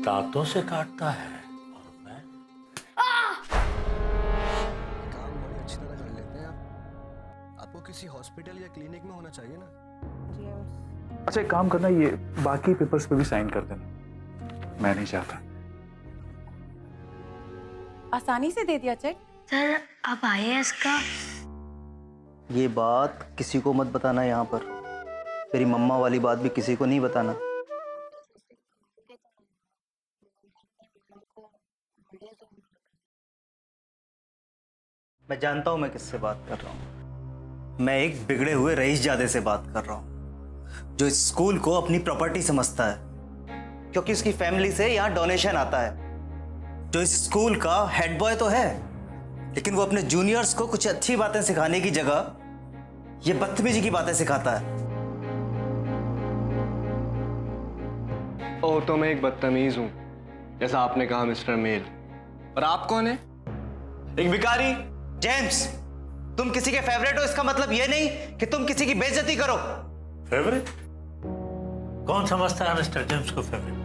दांतों से काटता है और मैं काम बड़ी अच्छी तरह कर लेते हैं आप। आपको किसी हॉस्पिटल या क्लिनिक में होना चाहिए ना। अच्छा एक काम करना, ये बाकी पेपर्स पे भी साइन कर देना, मैं नहीं चाहता। आसानी से दे दिया चेक। सर अब आईएएस का ये बात किसी को मत बताना यहाँ पर। तेरी मम्मा वाली बात भी किसी को नहीं बताना। मैं जानता हूं मैं किससे बात कर रहा हूं। मैं एक बिगड़े हुए रईसजादे से बात कर रहा हूं जो इस स्कूल को अपनी प्रॉपर्टी समझता है, क्योंकि उसकी फैमिली से यहाँ डोनेशन आता है। जो इस स्कूल का हेड बॉय तो है, लेकिन वो अपने जूनियर्स को कुछ अच्छी बातें सिखाने की जगह ये बदतमीजी की बातें सिखाता है। ओह, तो मैं एक बदतमीज हूँ, जैसा आपने कहा मिस्टर मेल। और आप कौन है? एक भिखारी। जेम्स, तुम किसी के फेवरेट हो इसका मतलब ये नहीं कि तुम किसी की बेइज्जती करो। फेवरेट? कौन समझता है मिस्टर जेम्स को फेवरेट?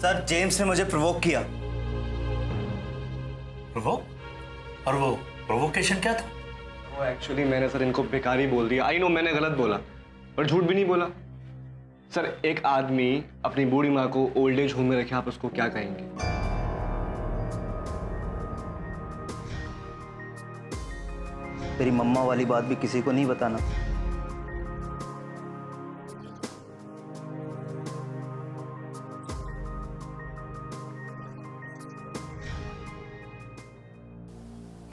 सर, जेम्स ने मुझे प्रोवोक किया। प्रोवोक? और वो प्रोवोकेशन क्या था? वो एक्चुअली मैंने सर इनको बेकारी बोल दिया। आई नो मैंने गलत बोला, पर झूठ भी नहीं बोला। सर, एक आदमी अपनी बूढ़ी माँ को ओल्ड एज होम में रखे, आप उसको क्या कहेंगे? तेरी मम्मा वाली बात भी किसी को नहीं बताना।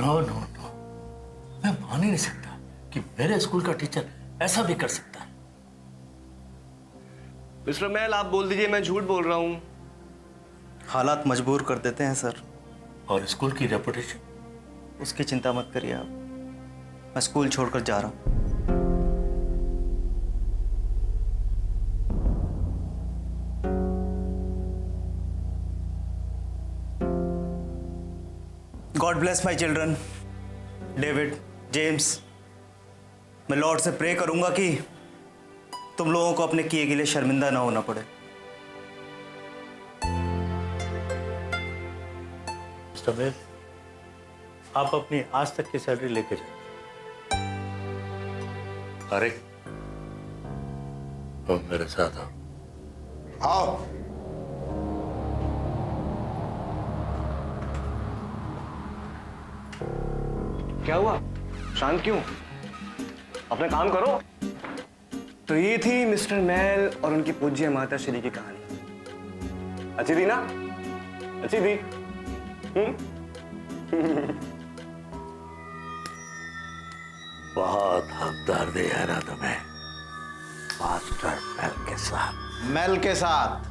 नो नो नो, मैं मान ही नहीं सकता कि मेरे स्कूल का टीचर ऐसा भी कर सकता है। मिस्टर मेल, आप बोल दीजिए मैं झूठ बोल रहा हूँ। हालात मजबूर कर देते हैं सर। और स्कूल की रेपुटेशन? उसकी चिंता मत करिए आप, मैं स्कूल छोड़कर जा रहा हूँ। God bless my children. David, James, मैं लॉर्ड से प्रे करूंगा कि तुम लोगों को अपने किए के लिए शर्मिंदा ना होना पड़े। मिस्टर मेल, आप अपनी आज तक की सैलरी लेके जाइए। अरे, तुम मेरे साथ आओ। आओ। क्या हुआ? शांत क्यों? अपना काम करो। तो ये थी मिस्टर मेल और उनकी पूज्य माता श्री की कहानी। अच्छी थी ना? अच्छी थी। बहुत हमदर्दी है ना तुम्हें मास्टर मेल के साथ? मेल के साथ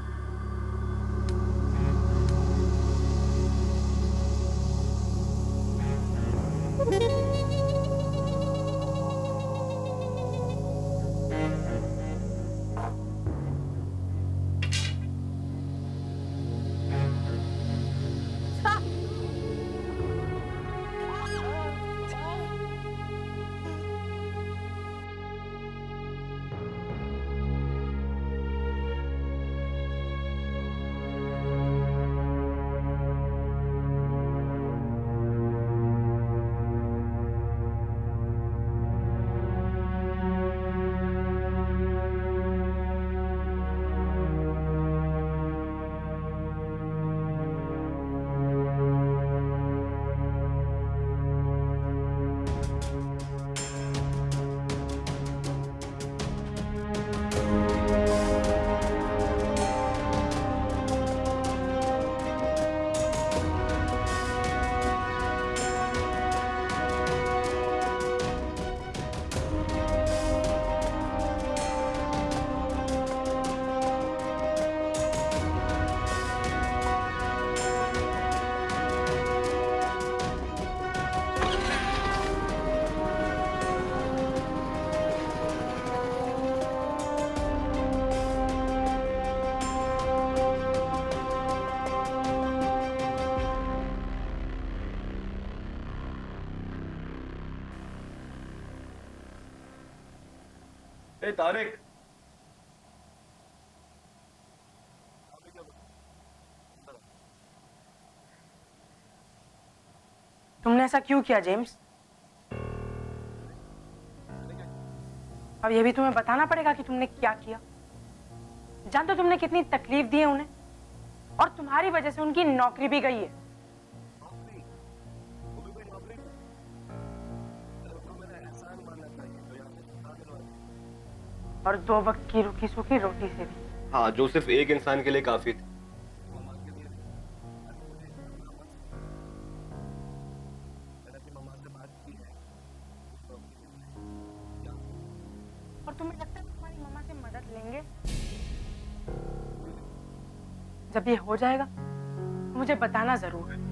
ए तारिक, तुमने ऐसा क्यों किया जेम्स? अब ये भी तुम्हें बताना पड़ेगा कि तुमने क्या किया। जानते हो तुमने कितनी तकलीफ दी है उन्हें, और तुम्हारी वजह से उनकी नौकरी भी गई है। और 2 वक्त की रुकी सूखी रोटी से भी। हाँ, जो सिर्फ एक इंसान के लिए काफी थी। और तुम्हें लगता है तुम्हारी मम्मा से मदद लेंगे? जब ये हो जाएगा तो मुझे बताना जरूर।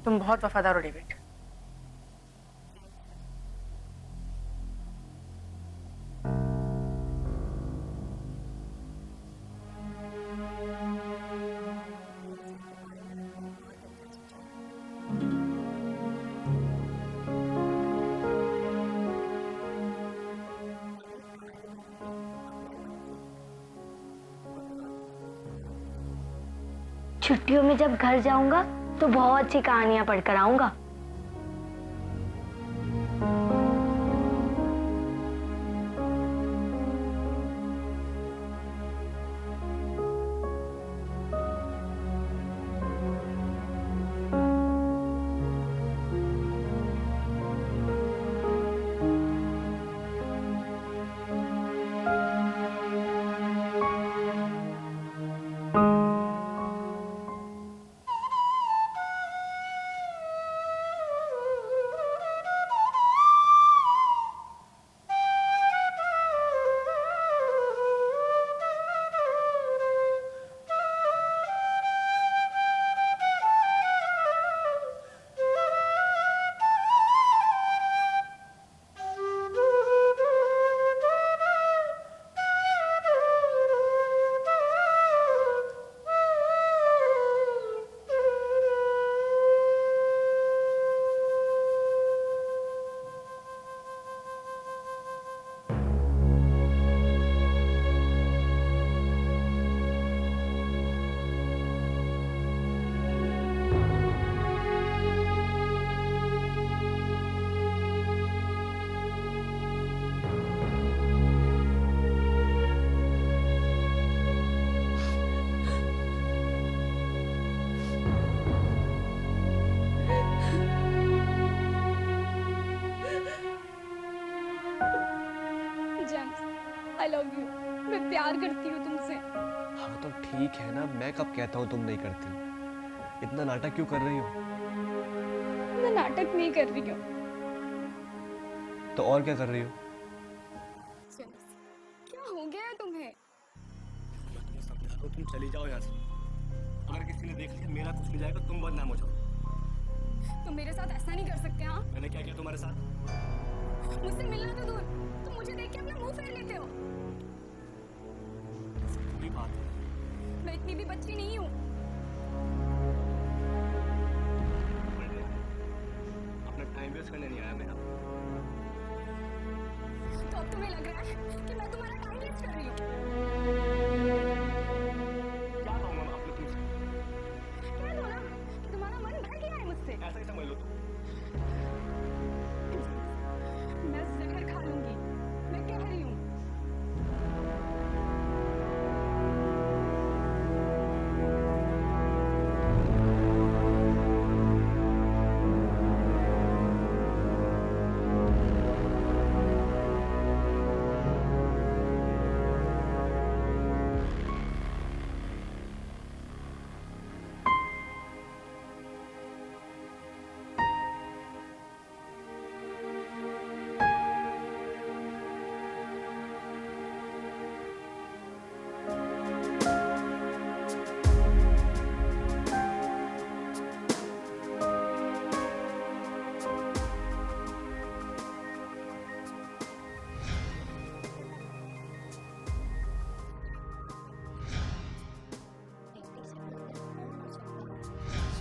तुम बहुत वफादार हो डेविड। छुट्टियों में जब घर जाऊंगा तो बहुत सी कहानियां पढ़कर आऊंगा। I love you. मैं प्यार करती हूँ तुमसे। हाँ तो ठीक है ना, मैं कब कहता हूँ तुम नहीं करती? इतना नाटक क्यों कर रही हो? मैं नाटक नहीं कर रही हूँ। तो और क्या कर रही हो? क्या हो गया है तुम्हें? मैं तुम्हें समझा रहा हूँ, तुम चली जाओ यहाँ से। अगर किसी ने देख लिया मेरा कुछ नहीं जाएगा, तुम बदनाम हो जाओ। तुम मेरे साथ ऐसा नहीं कर सकते। हाँ, मैंने क्या किया तुम्हारे साथ? मुझसे मिलना तो दूर, तुम मुझे देख के अपना मुंह फेर लेते हो। कोई बात है। मैं इतनी भी बच्ची नहीं हूँ। अपना टाइम वेस्ट करने नहीं आया मैं। तो अब तुम्हें लग रहा है कि मैं तुम्हारा टाइम वेस्ट कर रही हूँ? क्या कहूँगा मैं अपने तुमसे? कह दो ना कि तुम्हारा मन भर गया है मुझसे। ऐसा ही समझ लो तुम। मैं जहर खा लूंगी, मैं कह रही हूँ।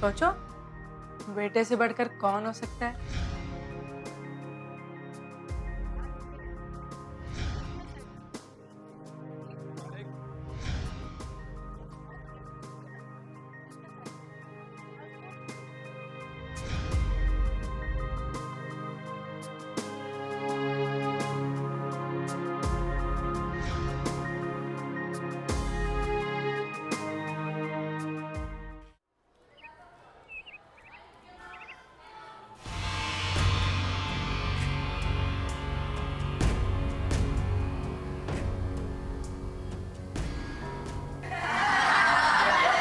सोचो, बेटे से बढ़कर कौन हो सकता है?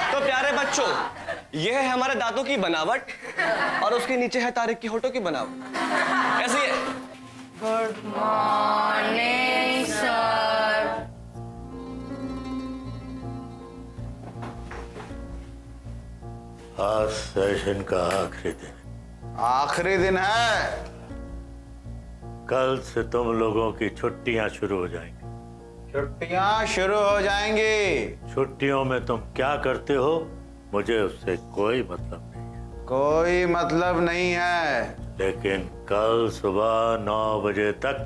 तो प्यारे बच्चों, यह है हमारे दांतों की बनावट और उसके नीचे है तारिक की होठों की बनावट। ऐसी है। Good morning sir. आज सेशन का आखिरी दिन। आखिरी दिन है। कल से तुम लोगों की छुट्टियां शुरू हो जाएंगी। छुट्टियां शुरू हो जाएंगी। छुट्टियों में तुम क्या करते हो मुझे उससे कोई मतलब नहीं है, कोई मतलब नहीं है। लेकिन कल सुबह 9 बजे तक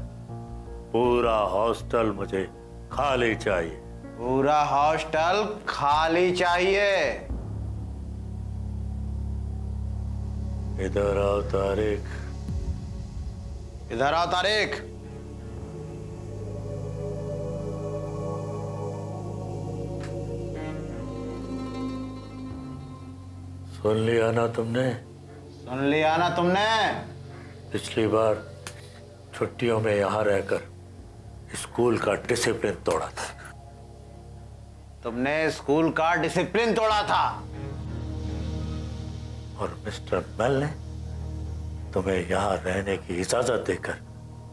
पूरा हॉस्टल मुझे खाली चाहिए। पूरा हॉस्टल खाली चाहिए। इधर आओ तारिक। इधर आओ तारिक। सुन लिया ना तुमने? सुन लिया ना तुमने? पिछली बार छुट्टियों में यहां रहकर स्कूल का डिसिप्लिन तोड़ा था। तुमने स्कूल का डिसिप्लिन तोड़ा था। और मिस्टर मेल ने तुम्हें यहां रहने की इजाजत देकर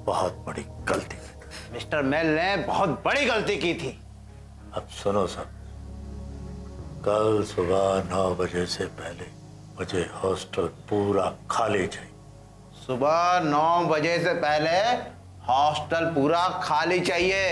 बहुत बड़ी गलती की थी। मिस्टर मेल ने बहुत बड़ी गलती की थी। अब सुनो सब, कल सुबह 9 बजे से पहले मुझे हॉस्टल पूरा खाली चाहिए। सुबह 9 बजे से पहले हॉस्टल पूरा खाली चाहिए।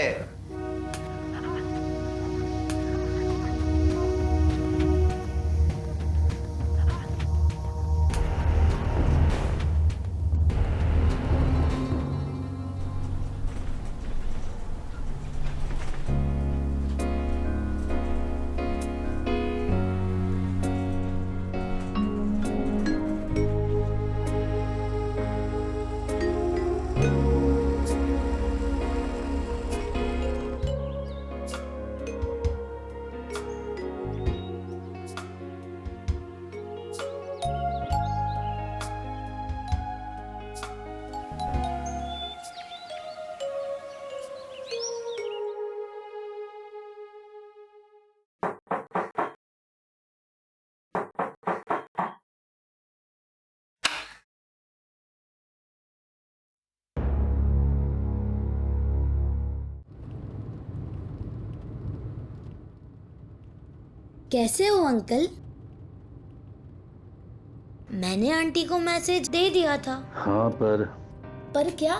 कैसे हो अंकल? मैंने आंटी को मैसेज दे दिया था। हाँ, पर क्या?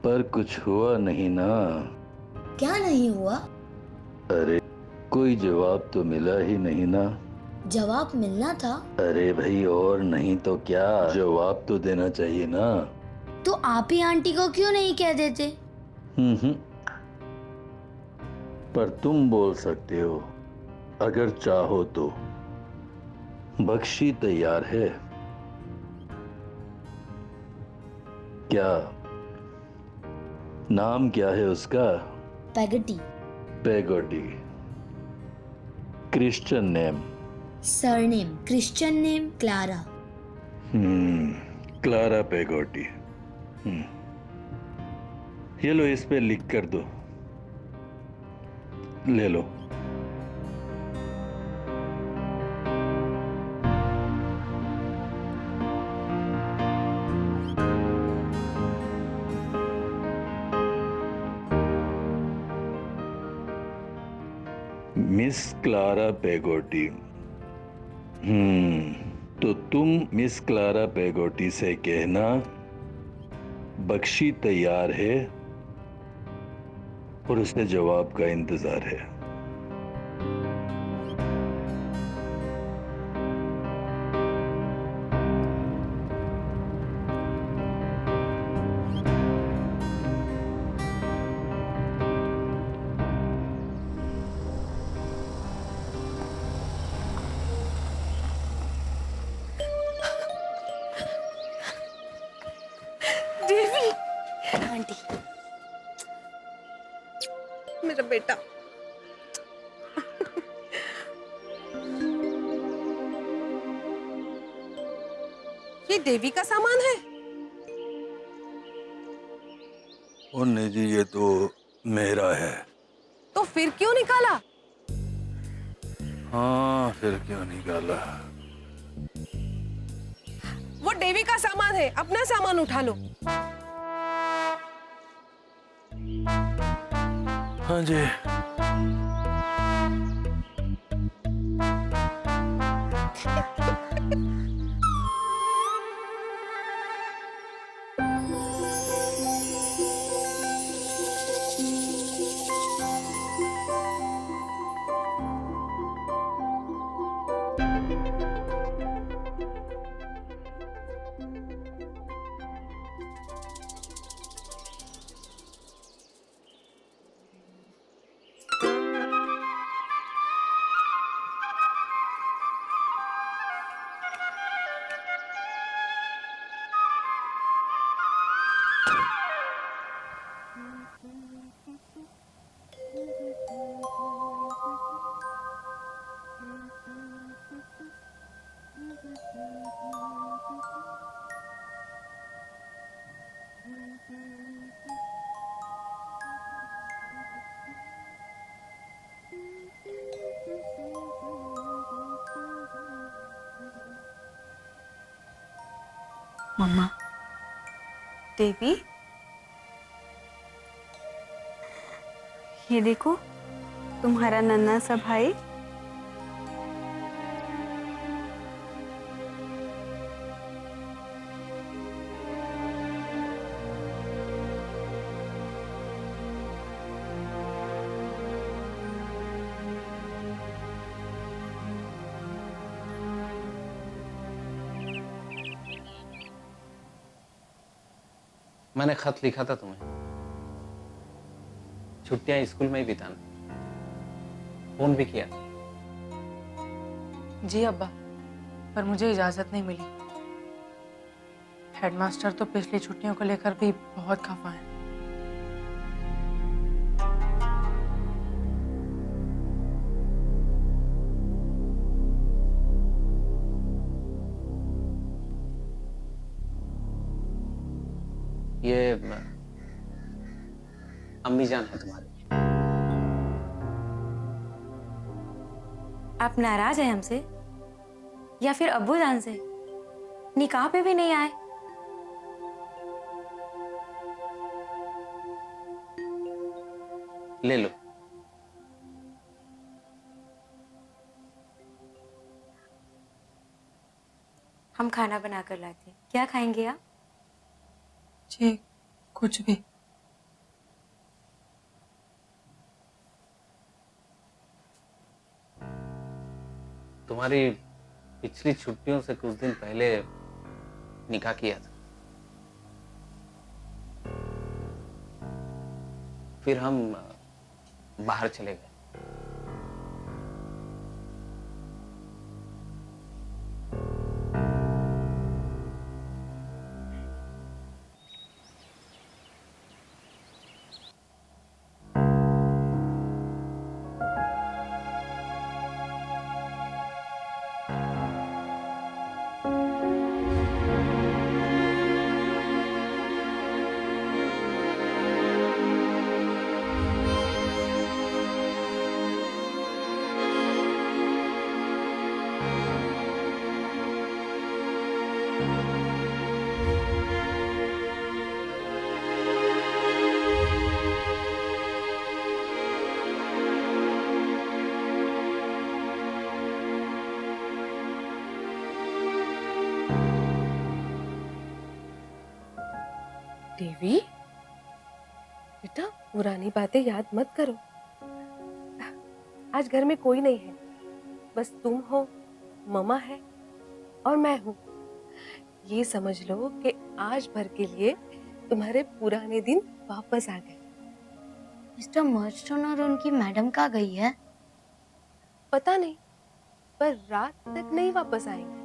पर कुछ हुआ नहीं ना। क्या नहीं हुआ? अरे कोई जवाब तो मिला ही नहीं ना। जवाब मिलना था। अरे भाई, और नहीं तो क्या, जवाब तो देना चाहिए ना। तो आप ही आंटी को क्यों नहीं कह देते? पर तुम बोल सकते हो अगर चाहो तो। बख्शी तैयार है क्या? नाम क्या है उसका? Peggotty. Peggotty. Christian name? Surname Christian name Clara. Clara Peggotty. ये लो, इस पे लिख कर दो। ले लो। Miss Clara पेगोटी। तो तुम मिस क्लारा पेगोटी से कहना बख्शी तैयार है और उसके जवाब का इंतजार है। बेटा। ये देवी का सामान है? ओ नहीं जी, ये तो मेरा है। तो फिर क्यों निकाला? हाँ, फिर क्यों निकाला? वो देवी का सामान है, अपना सामान उठा लो। हाँ जी। मम्मा, देवी, ये देखो तुम्हारा नन्हा सा भाई। मैंने खत लिखा था तुम्हें, छुट्टियां स्कूल में ही बिताना। फोन भी किया। जी अब्बा, पर मुझे इजाजत नहीं मिली। हेडमास्टर तो पिछली छुट्टियों को लेकर भी बहुत खफा है। ये अम्मी जान है तुम्हारी। आप नाराज हैं हमसे या फिर अब्बू जान से? निकाह पे भी नहीं आए। ले लो। हम खाना बना कर लाते हैं, क्या खाएंगे आप? जी कुछ भी। तुम्हारी पिछली छुट्टियों से कुछ दिन पहले निकाह किया था, फिर हम बाहर चले गए। देवी, बेटा पुरानी बातें याद मत करो। आज घर में कोई नहीं है, बस तुम हो, मम्मा है और मैं हूँ। ये समझ लो कि आज भर के लिए तुम्हारे पुराने दिन वापस आ गए। मिस्टर मर्स्टन और उनकी मैडम कहाँ गई है? पता नहीं, पर रात तक नहीं वापस आएंगे।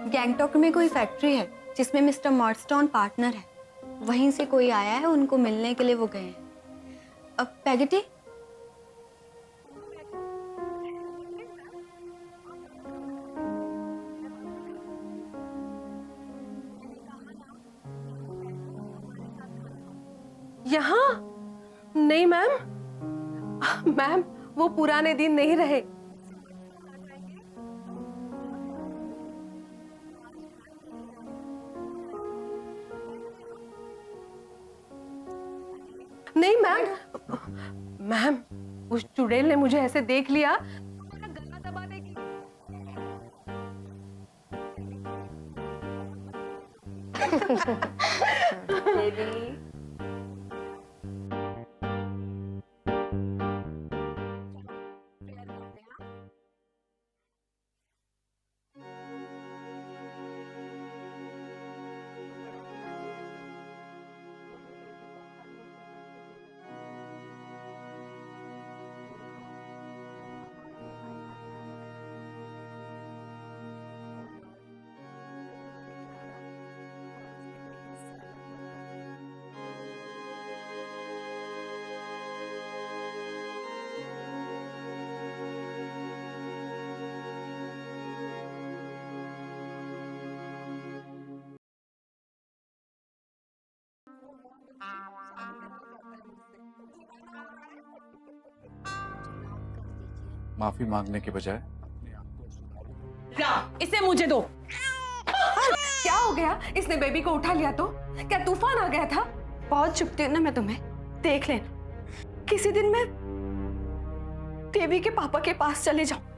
गैंगटॉक में कोई फैक्ट्री है जिसमें मिस्टर मर्स्टन पार्टनर है। वहीं से कोई आया है, उनको मिलने के लिए वो गए हैं। अब पैगेटी, यहाँ? नहीं मैम, मैम वो पुराने दिन नहीं रहे। नहीं मैम, मैम उस चुड़ैल ने मुझे ऐसे देख लिया, मेरा गला दबा देगी। माफी मांगने के बजाय इसे मुझे दो। क्या हो गया? इसने बेबी को उठा लिया तो? क्या तूफान आ गया था? बहुत चुपती हूँ ना मैं तुम्हें, देख लेना किसी दिन मैं देवी के पापा के पास चले जाऊं।